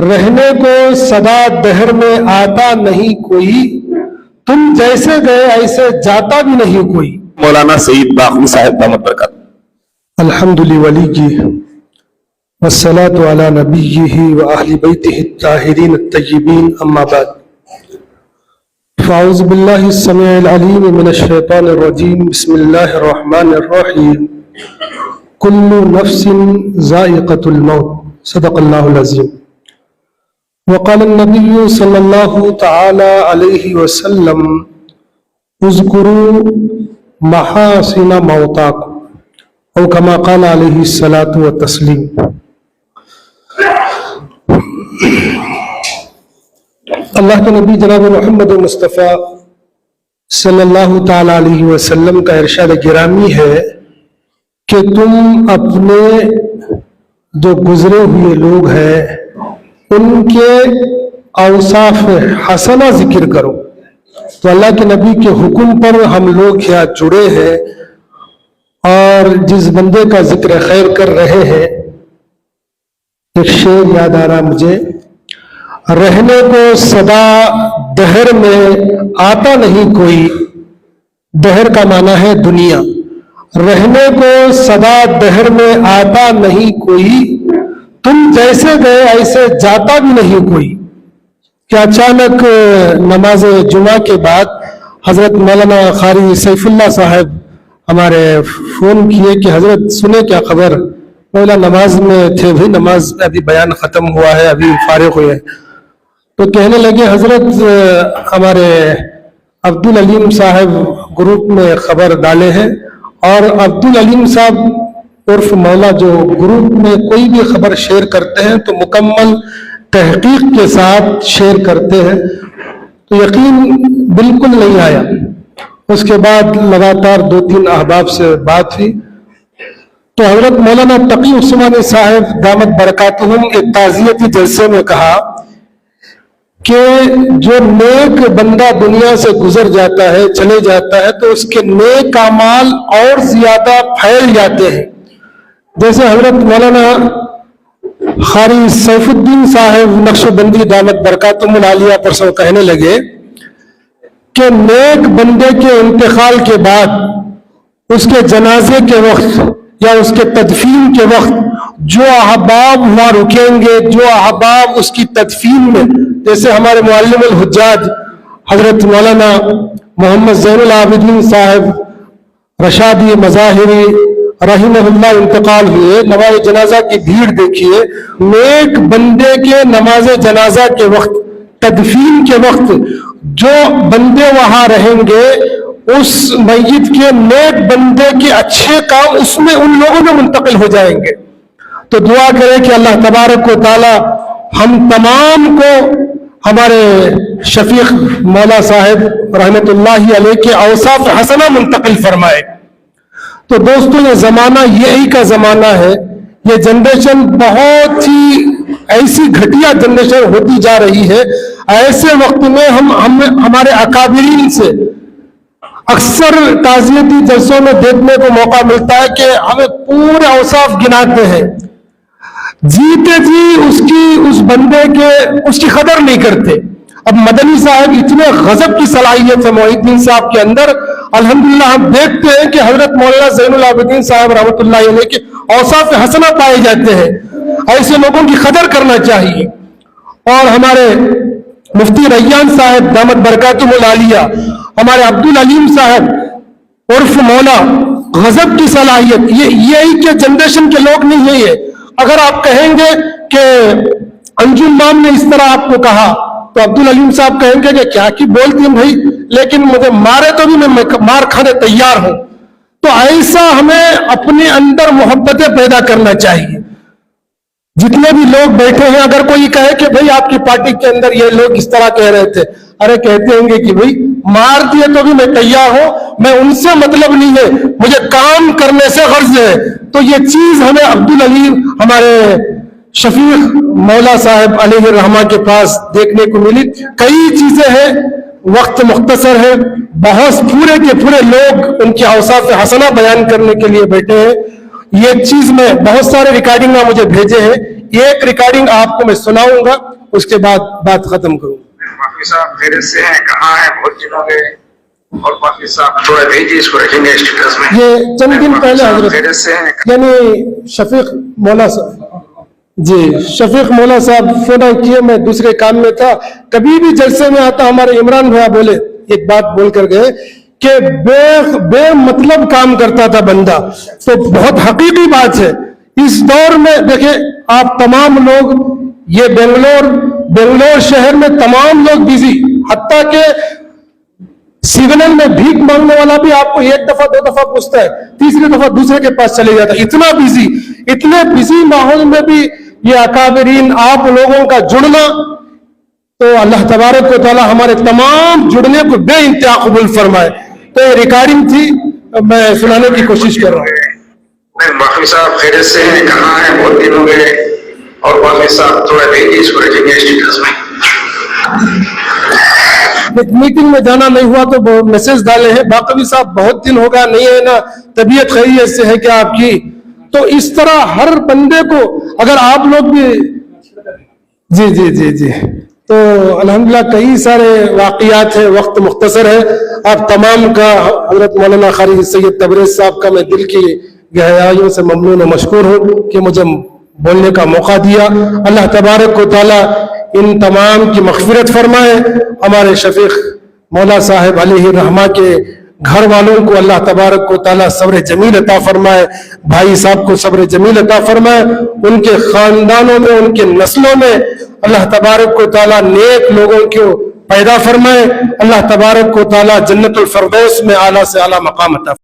رہنے کو سدا دہر میں آتا نہیں کوئی، تم جیسے گئے ایسے جاتا بھی نہیں کوئی۔ مولانا سعید باقوی صاحب دامت برکات۔ الحمد للہ والصلاة علی نبیہ وآل بیتہ الطاہرین الطیبین، اما بعد فاعوذ باللہ السمیع العلیم من الشیطان الرجیم، بسم اللہ الرحمن الرحیم، کل نفس ذائقۃ الموت، صدق اللہ العظیم۔ وقال النبی صلی اللہ تعالی علیہ وسلم اذکروا محاسن موتاکم، او کما قال علیہ الصلاۃ والتسلیم۔ اللہ کے نبی جناب محمد مصطفیٰ صلی اللہ تعالی علیہ وسلم کا ارشاد گرامی ہے کہ تم اپنے جو گزرے ہوئے لوگ ہیں ان کے اوصاف حسنہ ذکر کرو۔ تو اللہ کے نبی کے حکم پر ہم لوگ یہاں جڑے ہیں اور جس بندے کا ذکر خیر کر رہے ہیں، ایک شعر یاد آ رہا مجھے، رہنے کو سدا دہر میں آتا نہیں کوئی، دہر کا معنی ہے دنیا، رہنے کو سدا دہر میں آتا نہیں کوئی، تم جیسے گئے ایسے جاتا بھی نہیں کوئی۔ کہ اچانک نماز جمعہ کے بعد حضرت مولانا قاری سیف اللہ صاحب ہمارے فون کیے کہ حضرت سنے کیا خبر؟ مولا نماز میں تھے، بھی نماز ابھی بیان ختم ہوا ہے، ابھی فارغ ہوئے۔ تو کہنے لگے حضرت ہمارے عبدالعلیم صاحب گروپ میں خبر ڈالے ہیں، اور عبدالعلیم صاحب عرف مولا جو گروپ میں کوئی بھی خبر شیئر کرتے ہیں تو مکمل تحقیق کے ساتھ شیئر کرتے ہیں، تو یقین بالکل نہیں آیا۔ اس کے بعد لگاتار 2-3 احباب سے بات ہوئی تو حضرت مولانا تقی عثمانی صاحب دامت برکاتہم ایک تعزیتی جلسے میں کہا کہ جو نیک بندہ دنیا سے گزر جاتا ہے، چلے جاتا ہے، تو اس کے نیک اعمال اور زیادہ پھیل جاتے ہیں۔ جیسے حضرت مولانا قاری سیف الدین صاحب نقشبندی دامت برکاتہم العالیہ پرسوں کہنے لگے کہ نیک بندے کے انتقال کے بعد اس کے جنازے کے وقت یا اس کے تدفین کے وقت جو احباب وہاں رکیں گے، جو احباب اس کی تدفین میں، جیسے ہمارے معلم الحجاج حضرت مولانا محمد زین العابدین صاحب رشادی مظاہری رحمہ اللہ انتقال ہوئے، نماز جنازہ کی بھیڑ دیکھیے، نیک بندے کے نماز جنازہ کے وقت، تدفین کے وقت جو بندے وہاں رہیں گے، اس میت کے نیک بندے کے اچھے کام اس میں ان لوگوں میں منتقل ہو جائیں گے۔ تو دعا کریں کہ اللہ تبارک و تعالی ہم تمام کو ہمارے شفیق مولا صاحب رحمت اللہ علیہ کے اوصاف حسنہ منتقل فرمائے۔ تو دوستو، یہ زمانہ یہی کا زمانہ ہے، یہ جنریشن بہت ہی ایسی گھٹیا جنریشن ہوتی جا رہی ہے۔ ایسے وقت میں ہمارے اکابرین سے اکثر تعزیتی جلسوں میں دیکھنے کو موقع ملتا ہے کہ ہمیں پورے اوصاف گناتے ہیں، جیتے جی اس بندے کے اس کی قدر نہیں کرتے۔ اب مدنی صاحب اتنے غضب کی صلاحیت ہے محی الدین صاحب کے اندر، الحمدللہ ہم دیکھتے ہیں کہ حضرت مولانا زین العابدین صاحب رحمۃ اللہ علیہ کے اوصاف حسنہ پائے جاتے ہیں۔ ایسے لوگوں کی قدر کرنا چاہیے۔ اور ہمارے مفتی ریان صاحب دامت برکاتہم العالیہ، ہمارے عبدالعلیم صاحب عرف مولا، غضب کی صلاحیت، یہی کہ جنریشن کے لوگ نہیں ہیں یہ۔ اگر آپ کہیں گے کہ انجم مام نے اس طرح آپ کو کہا تو عبدالعلیم صاحب کہیں گے کہ کیا کی بولتی ہیں بھائی، لیکن مجھے مارے تو بھی میں مار کھانے تیار ہوں۔ تو ایسا ہمیں اپنے اندر محبتیں پیدا کرنا چاہیے۔ جتنے بھی لوگ بیٹھے ہیں، اگر کوئی کہے کہ بھائی آپ کی پارٹی کے اندر یہ لوگ اس طرح کہہ رہے تھے، ارے کہتے ہوں گے کہ بھائی مار دیے تو بھی میں تیار ہوں، میں ان سے مطلب نہیں ہے، مجھے کام کرنے سے غرض ہے۔ تو یہ چیز ہمیں عبدالعلیم ہمارے شفیق مولا صاحب علیہ الرحمہ کے پاس دیکھنے کو ملی۔ کئی چیزیں ہیں، وقت مختصر ہے، بہت پورے کے پورے لوگ ان کے اوصاف حسنہ بیان کرنے کے لیے بیٹھے ہیں۔ یہ چیز میں بہت سارے ریکارڈنگ مجھے بھیجے ہیں، ایک ریکارڈنگ آپ کو میں سناؤں گا۔ اس کے بعد بات ختم کروں. باقی صاحب خیریت سے ہیں؟ کہاں ہیں؟ بہت دن ہو گئے. اور باقی صاحب تھوڑا بھیجیے، اس کو رکھیں گے اسٹیٹس میں. یہ چند دن پہلے حضرت خیریت سے ہیں؟ یعنی شفیق مولا صاحب، جی شفیق مولا صاحب فون کیے، میں دوسرے کام میں تھا. کبھی بھی جلسے میں آتا ہمارے عمران بھیا بولے ایک بات بول کر گئے کہ بے مطلب کام کرتا تھا بندہ. تو بہت حقیقی بات ہے. اس دور میں دیکھیں آپ تمام لوگ، یہ بنگلور شہر میں تمام لوگ بزی، حتیٰ کہ سگنل میں بھیک مانگنے والا بھی آپ کو ایک دفعہ دو دفعہ پوچھتا ہے، تیسری دفعہ دوسرے کے پاس چلے جاتا ہے. اتنا بزی، اتنے بزی ماحول میں بھی یہ اکابرین آپ لوگوں کا جڑنا، تو اللہ تبارک و تعالی ہمارے تمام جڑنے کو بے انتہا قبول فرمائے. تو یہ ریکارڈنگ تھی، میں سنانے کی کوشش کر رہا ہوں. باقی صاحب خیریت سے ہیں؟ کہاں ہیں؟ بہت دن ہو گئے. اور باقی صاحب تھوڑا بھیجیے، اس کو رکھیں گے اسٹیٹس میں. ایک میٹنگ میں جانا نہیں ہوا تو میسج ڈالے ہیں، باقی صاحب بہت دن ہوگا نہیں ہے نا، طبیعت خیریت سے ہے کیا آپ کی؟ تو اس طرح ہر بندے کو اگر آپ لوگ بھی جی تو الحمدللہ کئی سارے واقعات ہیں، وقت مختصر ہے. آپ تمام کا حضرت مولانا قاری سید تبریز صاحب کا میں دل کی گہرائیوں سے ممنون و مشکور ہوں کہ مجھے بولنے کا موقع دیا. اللہ تبارک و تعالی ان تمام کی مغفرت فرمائے. ہمارے شفیق مولا صاحب علیہ الرحمہ کے گھر والوں کو اللہ تبارک و تعالی صبر جمیل عطا فرمائے. بھائی صاحب کو صبر جمیل عطا فرمائے. ان کے خاندانوں میں، ان کے نسلوں میں اللہ تبارک و تعالی نیک لوگوں کو پیدا فرمائے. اللہ تبارک و تعالی جنت الفردوس میں اعلیٰ سے اعلیٰ مقام عطا فرمائے.